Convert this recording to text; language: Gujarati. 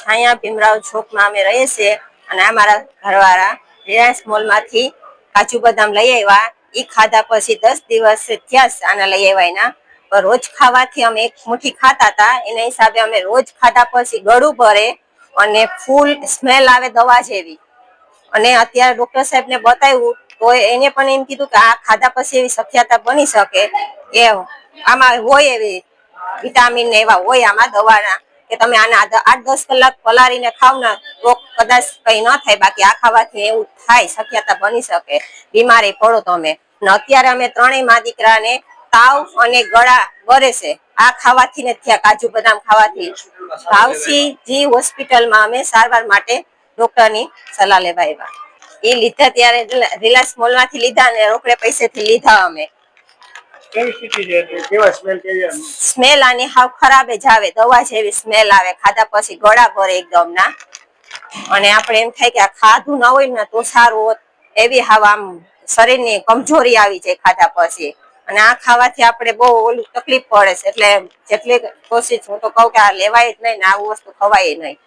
છાયા ભીમરાવ ચોકમાં અમે રહીએ છીએ અને અમારા ઘરવાળા રિલાયન્સ મોલમાંથી કાજુ બદામ લઈ આવ્યા. એ ખાધા પછી 10 દિવસ થયા આને લઈ આવ્યા એના. રોજ ખાવાથી અમે એક મુઠ્ઠી ખાતા હતા, એના હિસાબે અમે રોજ ખાધા પછી ગળું ભરે અને ફૂલ સ્મેલ આવે દવા જેવી. અને અત્યારે ડોક્ટર સાહેબ ને બતાવ્યું તો એને પણ એમ કીધું કે આ ખાધા પછી એવી શક્યતા બની શકે કે આમાં હોય એવી વિટામિન ને એવા હોય આમાં દવાના કે તમે આને 8-10 કલાક પલાળીને ખાવ ને તો કદાચ કઈ ન થાય, બાકી આ ખાવાથી એવું થાય શક્યતા બની શકે બીમારી પડો તમે. અત્યારે અમે ત્રણેય મા દીકરાને તાવ અને ગળા બરે છે આ ખાવાથી ને થયા, કાજુ બદામ ખાવાથી. ભાવસીજી હોસ્પિટલમાં અમે સારવાર માટે ડોક્ટરની સલાહ લેવા આવ્યા. એ લીધા ત્યારે રિલાયન્સ મોલમાંથી લીધા અને રોકડે પૈસેથી લીધા અમે. સ્મેલ આની હાવ ખરાબ જ આવે, દવા જેવી સ્મેલ આવે ખાધા પછી ગળા ભરે એકદમ ના. અને આપણે એમ થાય કે આ ખાધું ના હોય ને તો સારું હોત એવી હાવ આમ શરીરની કમજોરી આવી જાય ખાધા પછી. અને આ ખાવાથી આપણે બહુ ઓલું તકલીફ પડે છે, એટલે જેટલી કોશિશ હું તો કહું કે આ લેવાય જ નહીં ને આવું વસ્તુ ખવાય નહીં.